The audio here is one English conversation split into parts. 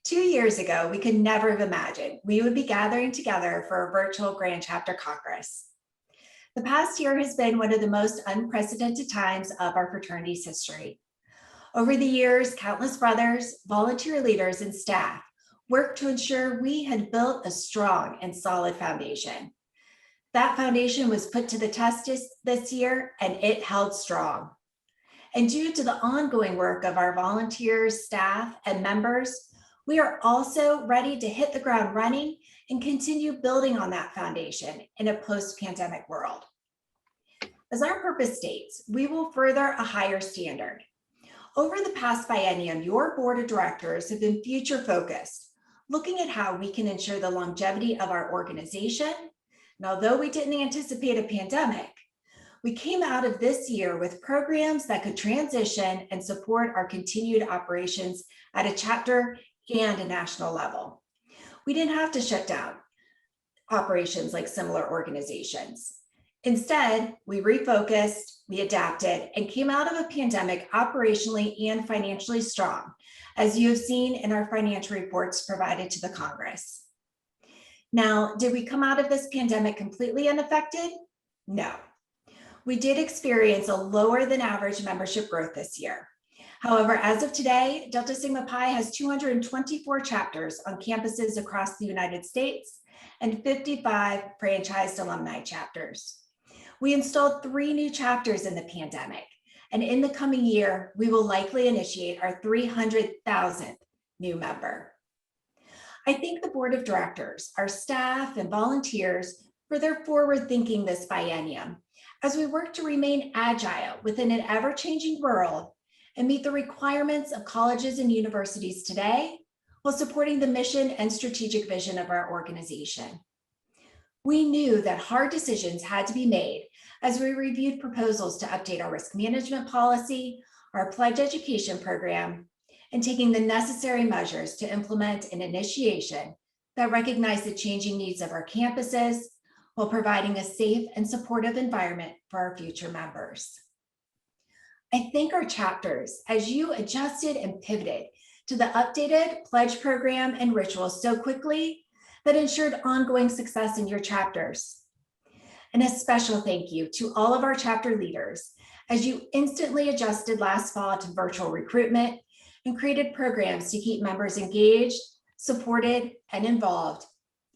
2 years ago, we could never have imagined we would be gathering together for a virtual Grand Chapter Congress. The past year has been one of the most unprecedented times of our fraternity's history. Over the years, countless brothers, volunteer leaders, and staff worked to ensure we had built a strong and solid foundation. That foundation was put to the test this year, and it held strong. And due to the ongoing work of our volunteers, staff, and members, we are also ready to hit the ground running and continue building on that foundation in a post-pandemic world. As our purpose states, we will further a higher standard. Over the past biennium, your board of directors have been future-focused, looking at how we can ensure the longevity of our organization. And although we didn't anticipate a pandemic, we came out of this year with programs that could transition and support our continued operations at a chapter and a national level. We didn't have to shut down operations like similar organizations. Instead, we refocused, we adapted, and came out of a pandemic operationally and financially strong, as you have seen in our financial reports provided to the Congress. Now, did we come out of this pandemic completely unaffected? No. We did experience a lower than average membership growth this year. However, as of today, Delta Sigma Pi has 224 chapters on campuses across the United States and 55 franchised alumni chapters. We installed 3 new chapters in the pandemic, and in the coming year, we will likely initiate our 300,000th new member. I thank the board of directors, our staff, and volunteers for their forward thinking this biennium as we work to remain agile within an ever-changing world and meet the requirements of colleges and universities today while supporting the mission and strategic vision of our organization. We knew that hard decisions had to be made as we reviewed proposals to update our risk management policy, our pledge education program, and taking the necessary measures to implement an initiation that recognized the changing needs of our campuses while providing a safe and supportive environment for our future members. I thank our chapters as you adjusted and pivoted to the updated pledge program and rituals so quickly that ensured ongoing success in your chapters. And a special thank you to all of our chapter leaders as you instantly adjusted last fall to virtual recruitment and created programs to keep members engaged, supported, and involved,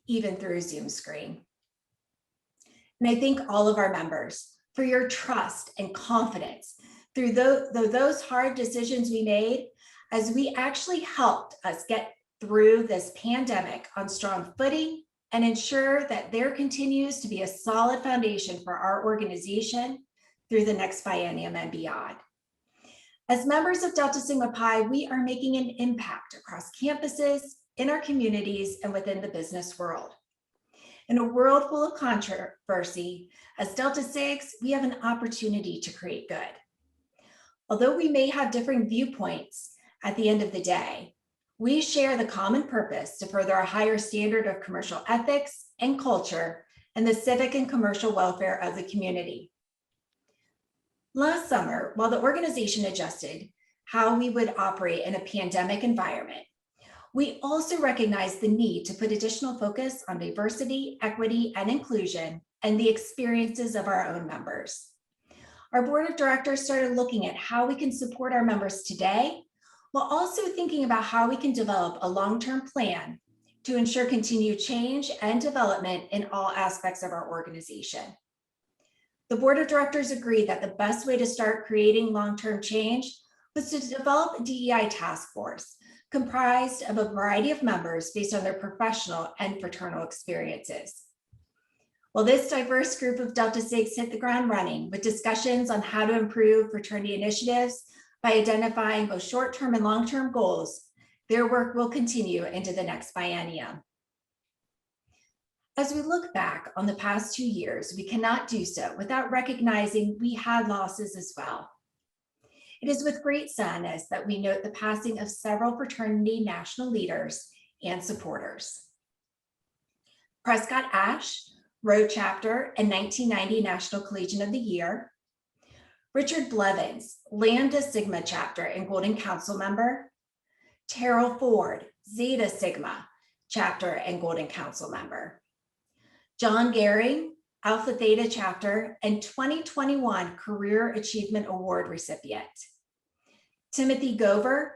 even through a Zoom screen. And I thank all of our members for your trust and confidence through those hard decisions we made, as we actually helped us get through this pandemic on strong footing and ensure that there continues to be a solid foundation for our organization through the next biennium and beyond. As members of Delta Sigma Pi, we are making an impact across campuses, in our communities, and within the business world. In a world full of controversy, as Delta Sigs, we have an opportunity to create good. Although we may have differing viewpoints at the end of the day, we share the common purpose to further a higher standard of commercial ethics and culture and the civic and commercial welfare of the community. Last summer, while the organization adjusted how we would operate in a pandemic environment, we also recognized the need to put additional focus on diversity, equity, and inclusion and the experiences of our own members. Our board of directors started looking at how we can support our members today, while also thinking about how we can develop a long-term plan to ensure continued change and development in all aspects of our organization. The board of directors agreed that the best way to start creating long-term change was to develop a DEI task force comprised of a variety of members based on their professional and fraternal experiences. Well, this diverse group of Delta Sigs hit the ground running with discussions on how to improve fraternity initiatives by identifying both short-term and long-term goals. Their work will continue into the next biennium. As we look back on the past 2 years, we cannot do so without recognizing we had losses as well. It is with great sadness that we note the passing of several fraternity national leaders and supporters. Prescott Ash, Road Chapter and 1990 National Collegian of the Year. Richard Blevins, Lambda Sigma Chapter and Golden Council member. Terrell Ford, Zeta Sigma chapter and Golden Council member. John Gehring, Alpha Theta chapter and 2021 Career Achievement Award recipient. Timothy Gover,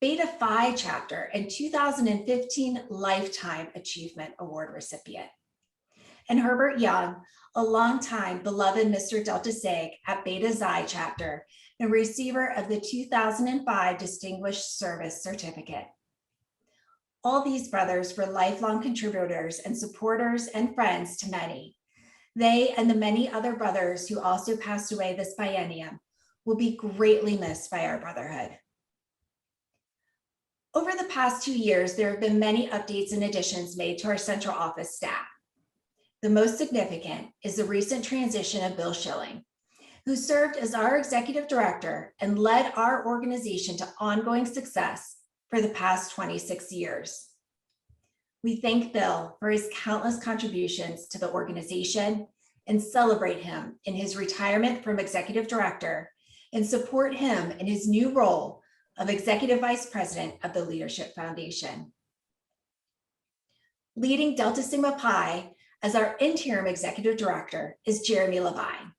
Beta Phi chapter and 2015 Lifetime Achievement Award recipient. And Herbert Young, a longtime beloved Mr. Delta Sig at Beta Xi chapter and receiver of the 2005 Distinguished Service Certificate. All these brothers were lifelong contributors and supporters and friends to many. They and the many other brothers who also passed away this biennium will be greatly missed by our brotherhood. Over the past 2 years, there have been many updates and additions made to our central office staff. The most significant is the recent transition of Bill Schilling, who served as our executive director and led our organization to ongoing success for the past 26 years. We thank Bill for his countless contributions to the organization and celebrate him in his retirement from executive director and support him in his new role of Executive Vice President of the Leadership Foundation. Leading Delta Sigma Pi as our interim executive director is Jeremy Levine,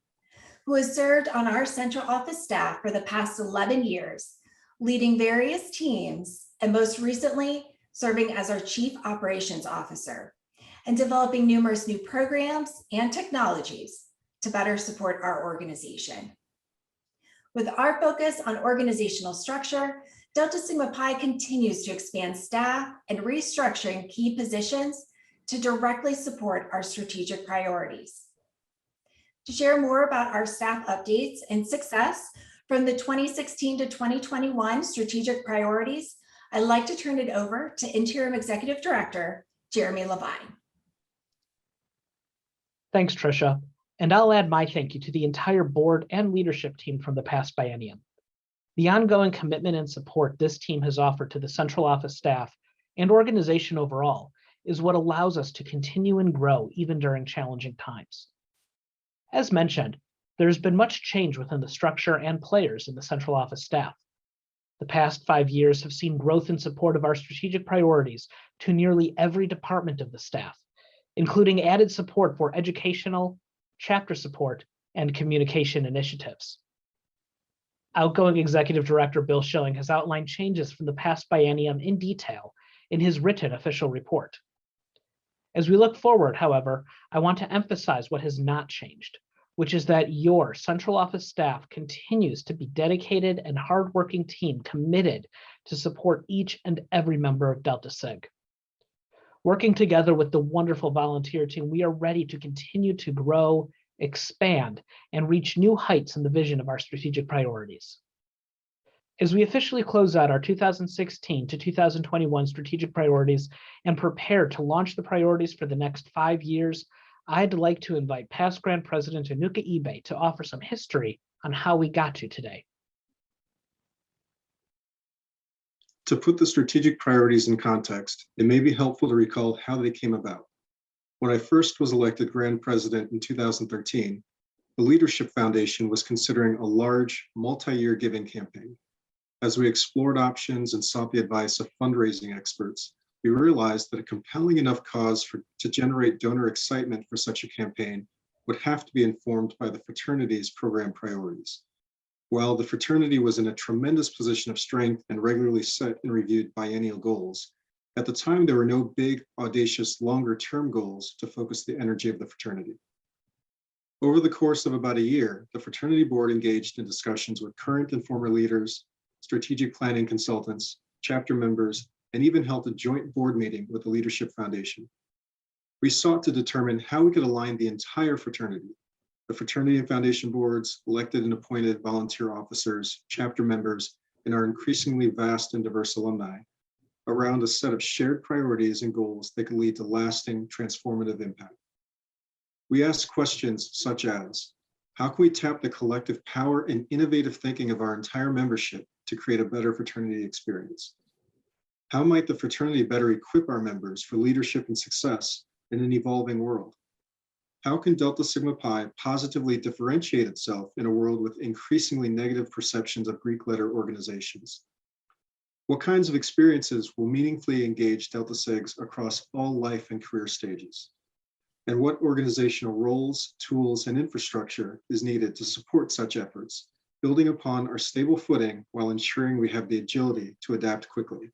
who has served on our central office staff for the past 11 years, leading various teams and most recently serving as our Chief Operations Officer and developing numerous new programs and technologies to better support our organization. With our focus on organizational structure, Delta Sigma Pi continues to expand staff and restructuring key positions to directly support our strategic priorities. To share more about our staff updates and success from the 2016 to 2021 strategic priorities, I'd like to turn it over to Interim Executive Director, Jeremy Levine. Thanks, Tricia. And I'll add my thank you to the entire board and leadership team from the past biennium. The ongoing commitment and support this team has offered to the central office staff and organization overall is what allows us to continue and grow even during challenging times. As mentioned, there's been much change within the structure and players in the central office staff. The past 5 years have seen growth in support of our strategic priorities to nearly every department of the staff, including added support for educational, chapter support, and communication initiatives. Outgoing Executive Director Bill Schilling has outlined changes from the past biennium in detail in his written official report. As we look forward, however, I want to emphasize what has not changed, which is that your central office staff continues to be dedicated and hardworking team committed to support each and every member of Delta Sig. Working together with the wonderful volunteer team, we are ready to continue to grow, expand, and reach new heights in the vision of our strategic priorities. As we officially close out our 2016 to 2021 strategic priorities and prepare to launch the priorities for the next 5 years, I'd like to invite past Grand President Anuka Ibe to offer some history on how we got to today. To put the strategic priorities in context, it may be helpful to recall how they came about. When I first was elected Grand President in 2013, the Leadership Foundation was considering a large, multi-year giving campaign. As we explored options and sought the advice of fundraising experts, we realized that a compelling enough cause to generate donor excitement for such a campaign would have to be informed by the fraternity's program priorities. While the fraternity was in a tremendous position of strength and regularly set and reviewed biennial goals, at the time there were no big, audacious, longer-term goals to focus the energy of the fraternity. Over the course of about a year, the fraternity board engaged in discussions with current and former leaders, strategic planning consultants, chapter members, and even held a joint board meeting with the Leadership Foundation. We sought to determine how we could align the entire fraternity, the fraternity and foundation boards, elected and appointed volunteer officers, chapter members, and our increasingly vast and diverse alumni, around a set of shared priorities and goals that can lead to lasting, transformative impact. We asked questions such as, how can we tap the collective power and innovative thinking of our entire membership to create a better fraternity experience? How might the fraternity better equip our members for leadership and success in an evolving world? How can Delta Sigma Pi positively differentiate itself in a world with increasingly negative perceptions of Greek letter organizations? What kinds of experiences will meaningfully engage Delta SIGs across all life and career stages? And what organizational roles, tools, and infrastructure is needed to support such efforts, building upon our stable footing while ensuring we have the agility to adapt quickly?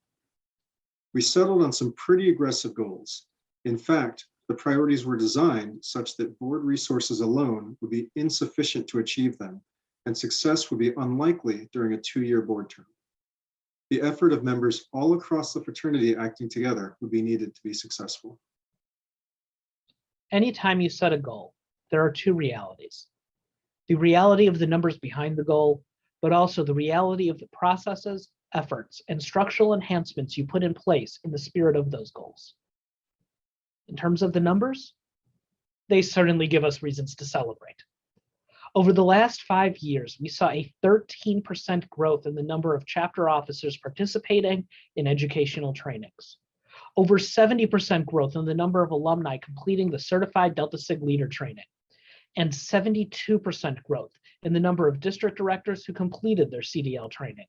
We settled on some pretty aggressive goals. In fact, the priorities were designed such that board resources alone would be insufficient to achieve them, and success would be unlikely during a 2-year board term. The effort of members all across the fraternity acting together would be needed to be successful. Anytime you set a goal, there are two realities. The reality of the numbers behind the goal, but also the reality of the processes, efforts, and structural enhancements you put in place in the spirit of those goals. In terms of the numbers, they certainly give us reasons to celebrate. Over the last 5 years, we saw a 13% growth in the number of chapter officers participating in educational trainings. Over 70% growth in the number of alumni completing the Certified Delta Sig Leader training, and 72% growth in the number of district directors who completed their CDL training.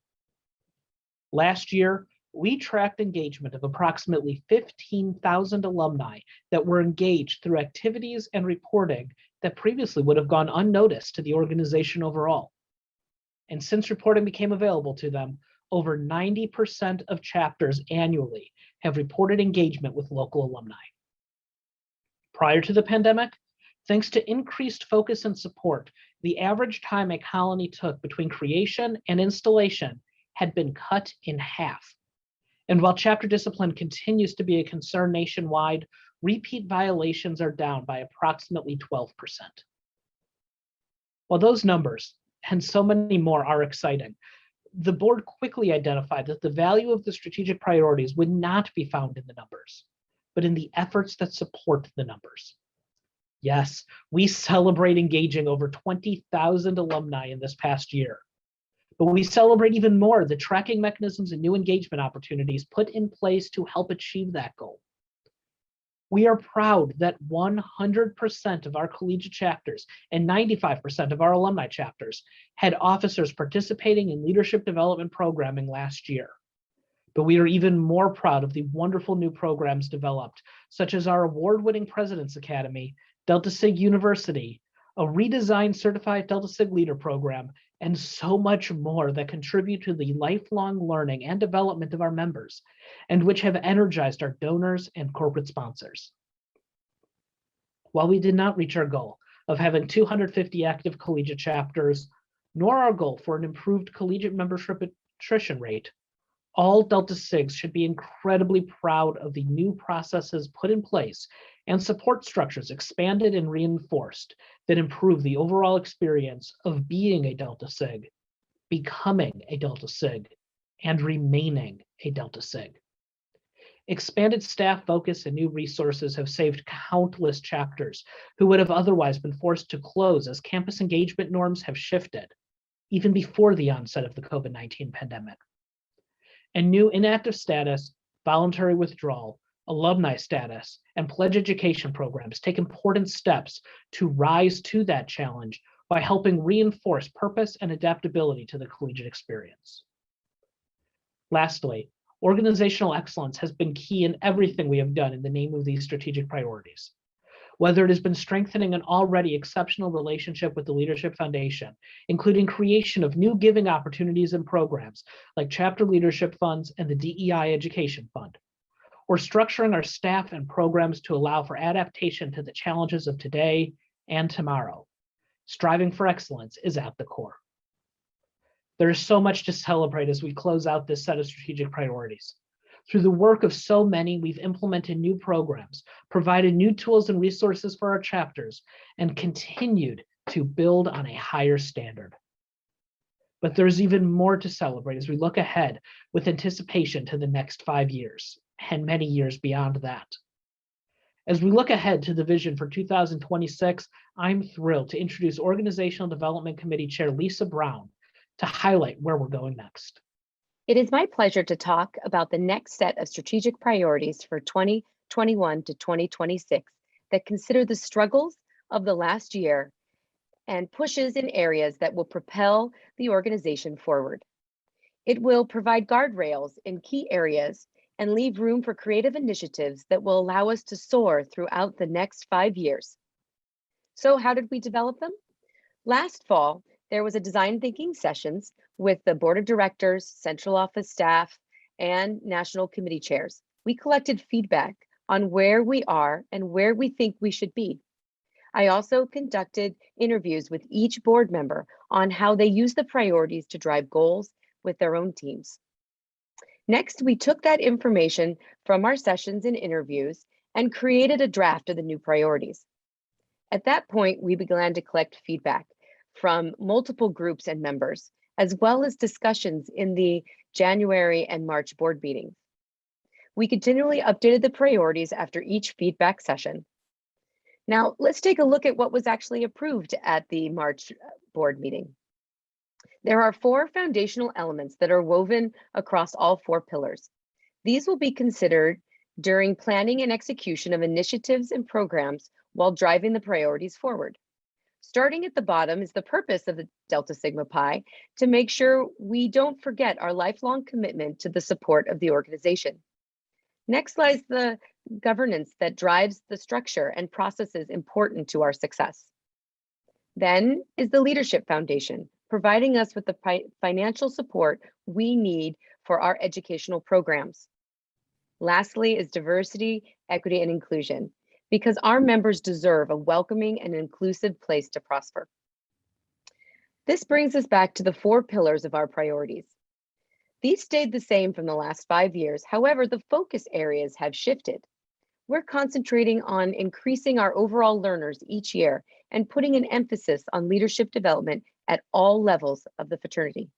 Last year, we tracked engagement of approximately 15,000 alumni that were engaged through activities and reporting that previously would have gone unnoticed to the organization overall. And since reporting became available to them, over 90% of chapters annually have reported engagement with local alumni. Prior to the pandemic, thanks to increased focus and support, the average time a colony took between creation and installation had been cut in half. And while chapter discipline continues to be a concern nationwide, repeat violations are down by approximately 12%. While those numbers, and so many more, are exciting, the board quickly identified that the value of the strategic priorities would not be found in the numbers, but in the efforts that support the numbers. Yes, we celebrate engaging over 20,000 alumni in this past year, but we celebrate even more the tracking mechanisms and new engagement opportunities put in place to help achieve that goal. We are proud that 100% of our collegiate chapters and 95% of our alumni chapters had officers participating in leadership development programming last year. But we are even more proud of the wonderful new programs developed, such as our award-winning President's Academy, Delta Sig University, a redesigned Certified Delta Sig Leader program, and so much more that contribute to the lifelong learning and development of our members, and which have energized our donors and corporate sponsors. While we did not reach our goal of having 250 active collegiate chapters, nor our goal for an improved collegiate membership attrition rate, all Delta SIGs should be incredibly proud of the new processes put in place and support structures expanded and reinforced that improve the overall experience of being a Delta SIG, becoming a Delta SIG, and remaining a Delta SIG. Expanded staff focus and new resources have saved countless chapters who would have otherwise been forced to close as campus engagement norms have shifted, even before the onset of the COVID-19 pandemic. And new inactive status, voluntary withdrawal, alumni status, and pledge education programs take important steps to rise to that challenge by helping reinforce purpose and adaptability to the collegiate experience. Lastly, organizational excellence has been key in everything we have done in the name of these strategic priorities. Whether it has been strengthening an already exceptional relationship with the Leadership Foundation, including creation of new giving opportunities and programs like chapter leadership funds and the DEI Education Fund, or structuring our staff and programs to allow for adaptation to the challenges of today and tomorrow. Striving for excellence is at the core. There is so much to celebrate as we close out this set of strategic priorities. Through the work of so many, we've implemented new programs, provided new tools and resources for our chapters, and continued to build on a higher standard. But there's even more to celebrate as we look ahead with anticipation to the next 5 years and many years beyond that. As we look ahead to the vision for 2026, I'm thrilled to introduce Organizational Development Committee Chair Lisa Brown to highlight where we're going next. It is my pleasure to talk about the next set of strategic priorities for 2021 to 2026 that consider the struggles of the last year and pushes in areas that will propel the organization forward. It will provide guardrails in key areas and leave room for creative initiatives that will allow us to soar throughout the next 5 years. So how did we develop them? Last fall, there was a design thinking sessions with the board of directors, central office staff, and national committee chairs. We collected feedback on where we are and where we think we should be. I also conducted interviews with each board member on how they use the priorities to drive goals with their own teams. Next, we took that information from our sessions and interviews and created a draft of the new priorities. At that point, we began to collect feedback from multiple groups and members, as well as discussions in the January and March board meetings. We continually updated the priorities after each feedback session. Now, let's take a look at what was actually approved at the March board meeting. There are 4 foundational elements that are woven across all 4 pillars. These will be considered during planning and execution of initiatives and programs while driving the priorities forward. Starting at the bottom is the purpose of the Delta Sigma Pi to make sure we don't forget our lifelong commitment to the support of the organization. Next lies the governance that drives the structure and processes important to our success. Then is the leadership foundation, providing us with the financial support we need for our educational programs. Lastly is diversity, equity, and inclusion, because our members deserve a welcoming and inclusive place to prosper. This brings us back to the 4 pillars of our priorities. These stayed the same from the last 5 years. However, the focus areas have shifted. We're concentrating on increasing our overall learners each year and putting an emphasis on leadership development at all levels of the fraternity.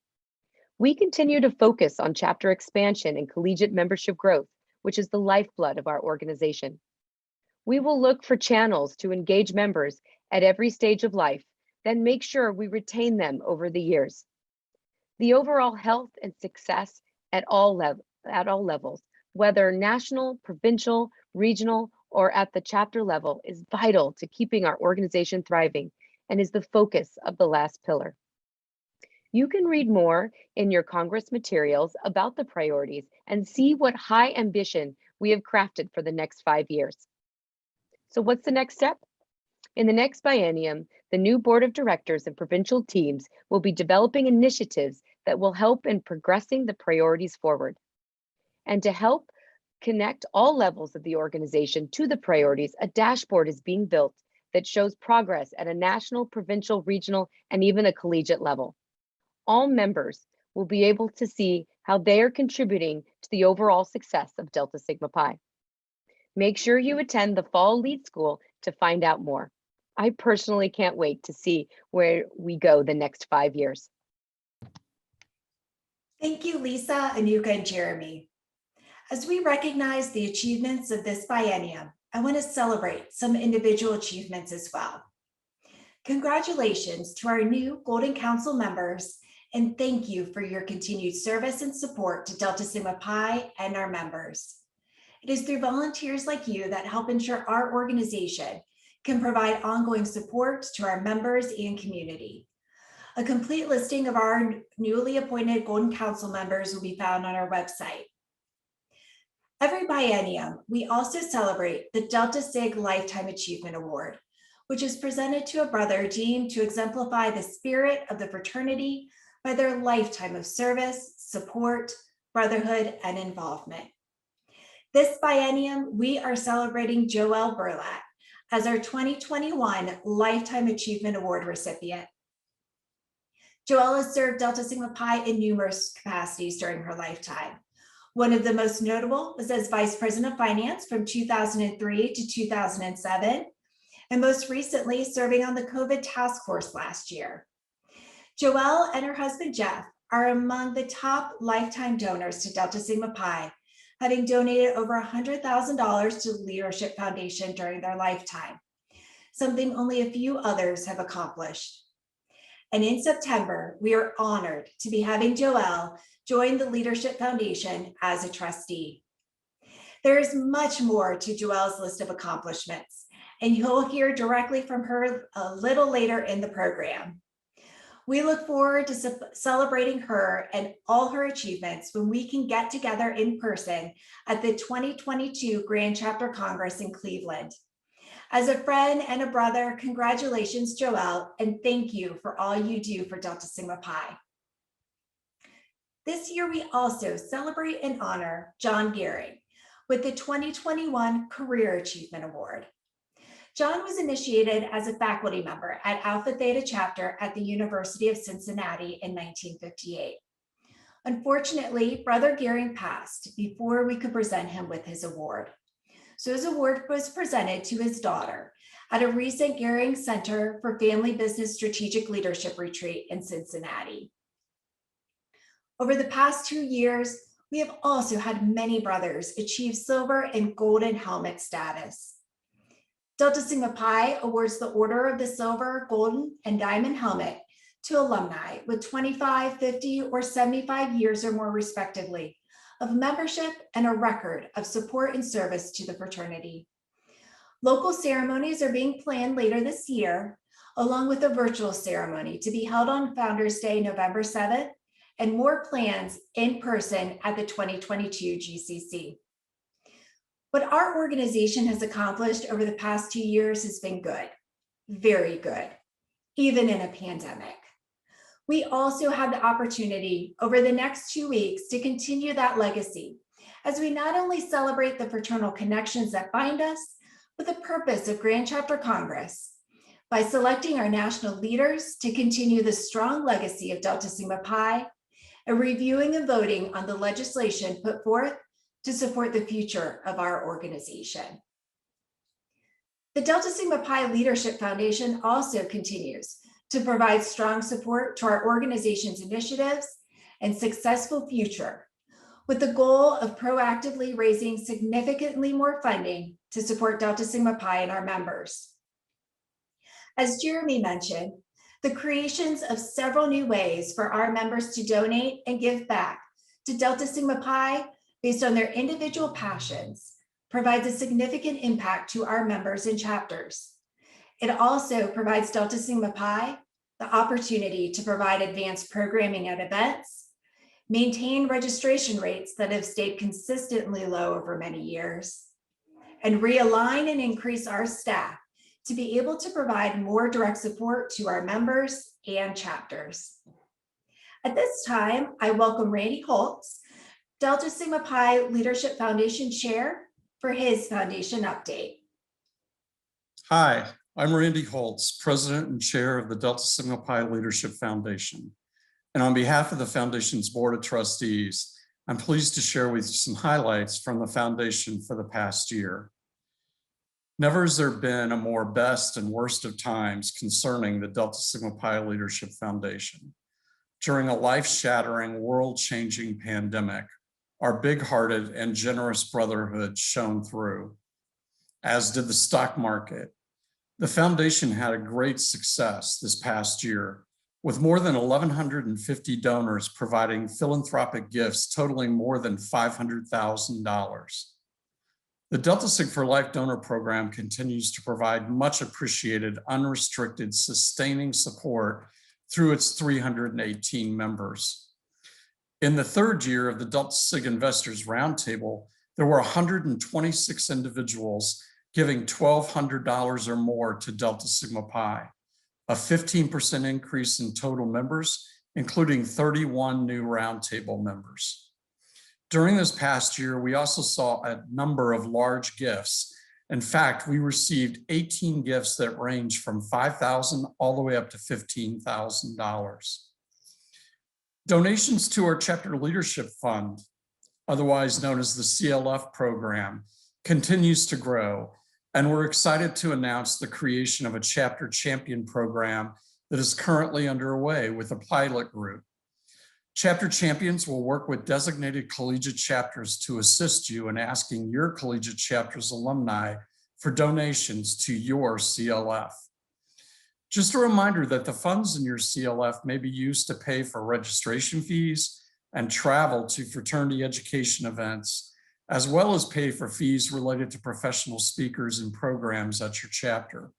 We continue to focus on chapter expansion and collegiate membership growth, which is the lifeblood of our organization. We will look for channels to engage members at every stage of life, then make sure we retain them over the years. The overall health and success at all levels, whether national, provincial, regional, or at the chapter level, is vital to keeping our organization thriving and is the focus of the last pillar. You can read more in your Congress materials about the priorities and see what high ambition we have crafted for the next 5 years. So what's the next step? In the next biennium, the new board of directors and provincial teams will be developing initiatives that will help in progressing the priorities forward. And to help connect all levels of the organization to the priorities, a dashboard is being built that shows progress at a national, provincial, regional, and even a collegiate level. All members will be able to see how they are contributing to the overall success of Delta Sigma Pi. Make sure you attend the Fall Lead School to find out more. I personally can't wait to see where we go the next 5 years. Thank you, Lisa, Anuka, and Jeremy. As we recognize the achievements of this biennium, I want to celebrate some individual achievements as well. Congratulations to our new Golden Council members, and thank you for your continued service and support to Delta Sigma Pi and our members. It is through volunteers like you that help ensure our organization can provide ongoing support to our members and community. A complete listing of our newly appointed Golden Council members will be found on our website. Every biennium, we also celebrate the Delta Sig Lifetime Achievement Award, which is presented to a brother deemed to exemplify the spirit of the fraternity by their lifetime of service, support, brotherhood, and involvement. This biennium, we are celebrating Joelle Burlat as our 2021 Lifetime Achievement Award recipient. Joelle has served Delta Sigma Pi in numerous capacities during her lifetime. One of the most notable was as Vice President of Finance from 2003 to 2007, and most recently serving on the COVID task force last year. Joelle and her husband, Jeff, are among the top lifetime donors to Delta Sigma Pi, having donated over $100,000 to the Leadership Foundation during their lifetime, something only a few others have accomplished. And in September, we are honored to be having Joelle join the Leadership Foundation as a trustee. There is much more to Joelle's list of accomplishments, and you'll hear directly from her a little later in the program. We look forward to celebrating her and all her achievements when we can get together in person at the 2022 Grand Chapter Congress in Cleveland. As a friend and a brother, congratulations, Joelle, and thank you for all you do for Delta Sigma Pi. This year, we also celebrate and honor John Gehring with the 2021 Career Achievement Award. John was initiated as a faculty member at Alpha Theta chapter at the University of Cincinnati in 1958. Unfortunately, Brother Gehring passed before we could present him with his award. So his award was presented to his daughter at a recent Gehring Center for Family Business Strategic Leadership Retreat in Cincinnati. Over the past 2 years, we have also had many brothers achieve silver and golden helmet status. Delta Sigma Pi awards the Order of the Silver, Golden, and Diamond Helmet to alumni with 25, 50, or 75 years or more respectively of membership and a record of support and service to the fraternity. Local ceremonies are being planned later this year, along with a virtual ceremony to be held on Founders Day, November 7th, and more plans in person at the 2022 GCC. What our organization has accomplished over the past 2 years has been good, very good, even in a pandemic. We also have the opportunity over the next 2 weeks to continue that legacy as we not only celebrate the fraternal connections that bind us, but the purpose of Grand Chapter Congress by selecting our national leaders to continue the strong legacy of Delta Sigma Pi and reviewing and voting on the legislation put forth to support the future of our organization. The Delta Sigma Pi Leadership Foundation also continues to provide strong support to our organization's initiatives and successful future, with the goal of proactively raising significantly more funding to support Delta Sigma Pi and our members. As Jeremy mentioned, the creations of several new ways for our members to donate and give back to Delta Sigma Pi based on their individual passions provides a significant impact to our members and chapters. It also provides Delta Sigma Pi the opportunity to provide advanced programming at events, maintain registration rates that have stayed consistently low over many years, and realign and increase our staff to be able to provide more direct support to our members and chapters. At this time, I welcome Randy Holtz, Delta Sigma Pi Leadership Foundation Chair, for his foundation update. Hi, I'm Randy Holtz, President and Chair of the Delta Sigma Pi Leadership Foundation. And on behalf of the Foundation's Board of Trustees, I'm pleased to share with you some highlights from the Foundation for the past year. Never has there been a more best and worst of times concerning the Delta Sigma Pi Leadership Foundation. During a life-shattering, world-changing pandemic, our big-hearted and generous brotherhood shone through, as did the stock market. The foundation had a great success this past year, with more than 1,150 donors providing philanthropic gifts totaling more than $500,000. The Delta Sig for Life donor program continues to provide much appreciated, unrestricted, sustaining support through its 318 members. In the third year of the Delta Sig Investors Roundtable, there were 126 individuals giving $1,200 or more to Delta Sigma Pi, a 15% increase in total members, including 31 new roundtable members. During this past year, we also saw a number of large gifts. In fact, we received 18 gifts that range from $5,000 all the way up to $15,000. Donations to our Chapter Leadership Fund, otherwise known as the CLF program, continues to grow, and we're excited to announce the creation of a Chapter Champion program that is currently underway with a pilot group. Chapter Champions will work with designated collegiate chapters to assist you in asking your collegiate chapter's alumni for donations to your CLF. Just a reminder that the funds in your CLF may be used to pay for registration fees and travel to fraternity education events, as well as pay for fees related to professional speakers and programs at your chapter.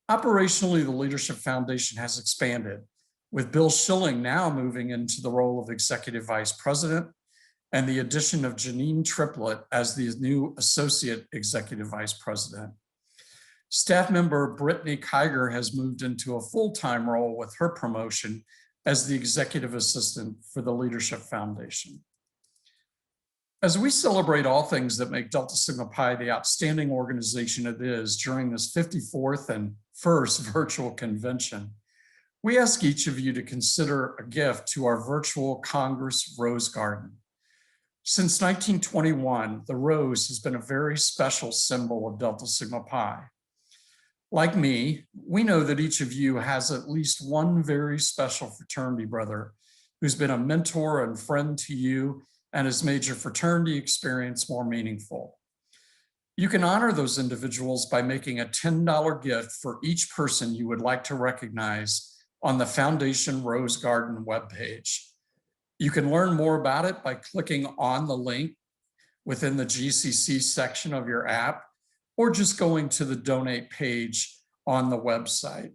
Operationally, the Leadership Foundation has expanded with Bill Schilling now moving into the role of Executive Vice President, and the addition of Janine Triplett as the new Associate Executive Vice President. Staff member Brittany Kiger has moved into a full-time role with her promotion as the Executive Assistant for the Leadership Foundation. As we celebrate all things that make Delta Sigma Pi the outstanding organization it is during this 54th and first virtual convention, we ask each of you to consider a gift to our virtual Congress Rose Garden. Since 1921, the rose has been a very special symbol of Delta Sigma Pi. Like me, we know that each of you has at least one very special fraternity brother who's been a mentor and friend to you and has made your fraternity experience more meaningful. You can honor those individuals by making a $10 gift for each person you would like to recognize on the Foundation Rose Garden webpage. You can learn more about it by clicking on the link within the GCC section of your app, or just going to the donate page on the website.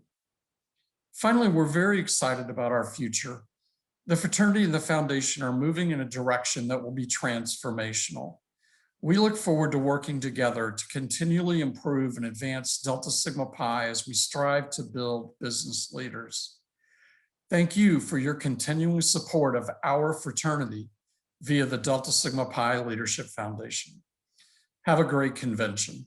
Finally, we're very excited about our future. The fraternity and the foundation are moving in a direction that will be transformational. We look forward to working together to continually improve and advance Delta Sigma Pi as we strive to build business leaders. Thank you for your continuing support of our fraternity via the Delta Sigma Pi Leadership Foundation. Have a great convention.